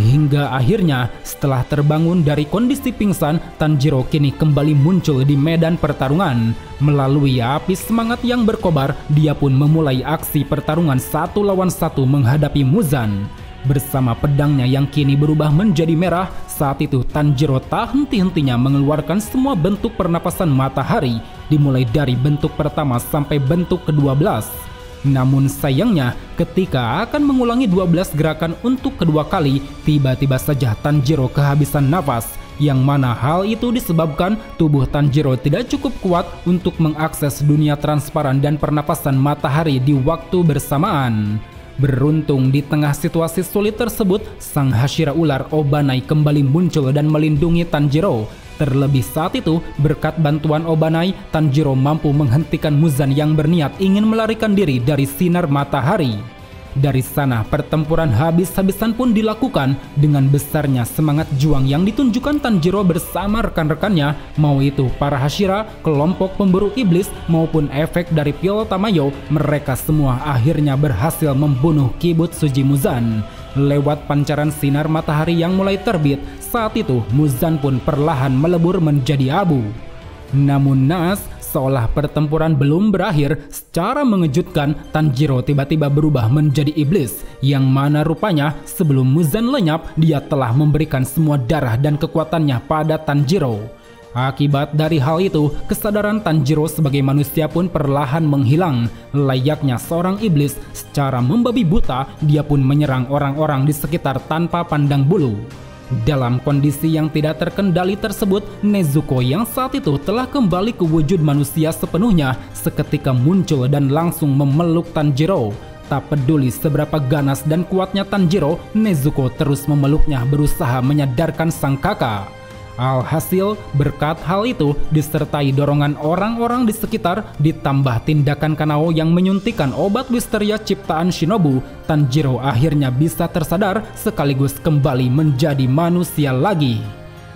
Hingga akhirnya, setelah terbangun dari kondisi pingsan, Tanjiro kini kembali muncul di medan pertarungan. Melalui api semangat yang berkobar, dia pun memulai aksi pertarungan 1 lawan 1 menghadapi Muzan. Bersama pedangnya yang kini berubah menjadi merah, saat itu Tanjiro tak henti-hentinya mengeluarkan semua bentuk pernapasan matahari, dimulai dari bentuk pertama sampai bentuk ke-12. Namun sayangnya, ketika akan mengulangi 12 gerakan untuk kedua kali, tiba-tiba saja Tanjiro kehabisan nafas, yang mana hal itu disebabkan tubuh Tanjiro tidak cukup kuat untuk mengakses dunia transparan dan pernapasan matahari di waktu bersamaan. Beruntung di tengah situasi sulit tersebut, sang Hashira ular Obanai kembali muncul dan melindungi Tanjiro. Terlebih saat itu, berkat bantuan Obanai, Tanjiro mampu menghentikan Muzan yang berniat ingin melarikan diri dari sinar matahari. Dari sana, pertempuran habis-habisan pun dilakukan dengan besarnya semangat juang yang ditunjukkan Tanjiro bersama rekan-rekannya, mau itu para Hashira, kelompok pemburu iblis, maupun efek dari pil Tamayo. Mereka semua akhirnya berhasil membunuh Kibutsuji Muzan. Lewat pancaran sinar matahari yang mulai terbit, saat itu Muzan pun perlahan melebur menjadi abu. Namun naas, seolah pertempuran belum berakhir, secara mengejutkan Tanjiro tiba-tiba berubah menjadi iblis, yang mana rupanya sebelum Muzan lenyap, dia telah memberikan semua darah dan kekuatannya pada Tanjiro. Akibat dari hal itu, kesadaran Tanjiro sebagai manusia pun perlahan menghilang. Layaknya seorang iblis, secara membabi buta, dia pun menyerang orang-orang di sekitar tanpa pandang bulu. Dalam kondisi yang tidak terkendali tersebut, Nezuko yang saat itu telah kembali ke wujud manusia sepenuhnya, seketika muncul dan langsung memeluk Tanjiro. Tak peduli seberapa ganas dan kuatnya Tanjiro, Nezuko terus memeluknya berusaha menyadarkan sang kakak. Alhasil, berkat hal itu, disertai dorongan orang-orang di sekitar, ditambah tindakan Kanao yang menyuntikkan obat wisteria ciptaan Shinobu, Tanjiro akhirnya bisa tersadar sekaligus kembali menjadi manusia lagi.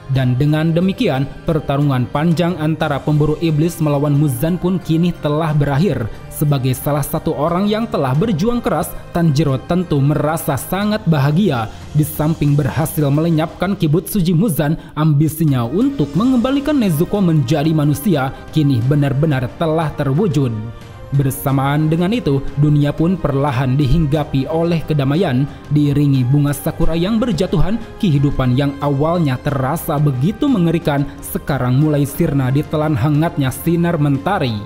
Dan dengan demikian, pertarungan panjang antara pemburu iblis melawan Muzan pun kini telah berakhir. Sebagai salah satu orang yang telah berjuang keras, Tanjiro tentu merasa sangat bahagia. Di samping berhasil melenyapkan Kibutsuji Muzan, ambisinya untuk mengembalikan Nezuko menjadi manusia kini benar-benar telah terwujud. Bersamaan dengan itu, dunia pun perlahan dihinggapi oleh kedamaian. Diiringi bunga sakura yang berjatuhan, kehidupan yang awalnya terasa begitu mengerikan, sekarang mulai sirna ditelan hangatnya sinar mentari.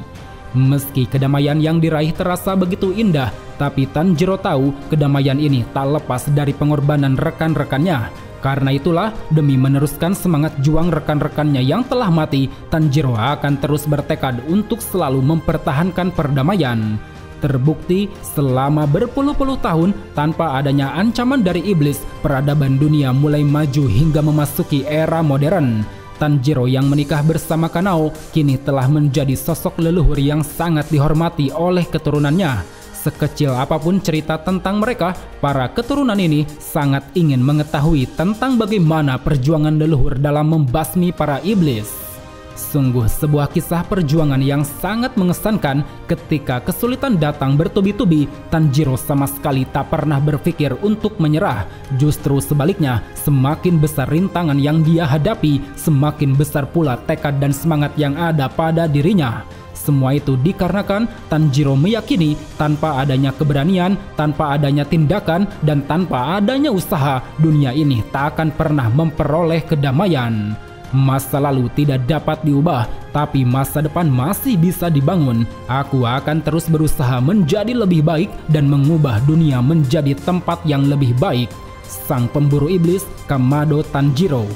Meski kedamaian yang diraih terasa begitu indah, tapi Tanjiro tahu kedamaian ini tak lepas dari pengorbanan rekan-rekannya. Karena itulah, demi meneruskan semangat juang rekan-rekannya yang telah mati, Tanjiro akan terus bertekad untuk selalu mempertahankan perdamaian. Terbukti, selama berpuluh-puluh tahun tanpa adanya ancaman dari iblis, peradaban dunia mulai maju hingga memasuki era modern. Tanjiro yang menikah bersama Kanao kini telah menjadi sosok leluhur yang sangat dihormati oleh keturunannya. Sekecil apapun cerita tentang mereka, para keturunan ini sangat ingin mengetahui tentang bagaimana perjuangan leluhur dalam membasmi para iblis. Sungguh sebuah kisah perjuangan yang sangat mengesankan. Ketika kesulitan datang bertubi-tubi, Tanjiro sama sekali tak pernah berpikir untuk menyerah. Justru sebaliknya, semakin besar rintangan yang dia hadapi, semakin besar pula tekad dan semangat yang ada pada dirinya. Semua itu dikarenakan Tanjiro meyakini tanpa adanya keberanian, tanpa adanya tindakan, dan tanpa adanya usaha, dunia ini tak akan pernah memperoleh kedamaian. Masa lalu tidak dapat diubah, tapi masa depan masih bisa dibangun. Aku akan terus berusaha menjadi lebih baik dan mengubah dunia menjadi tempat yang lebih baik. Sang pemburu iblis, Kamado Tanjiro.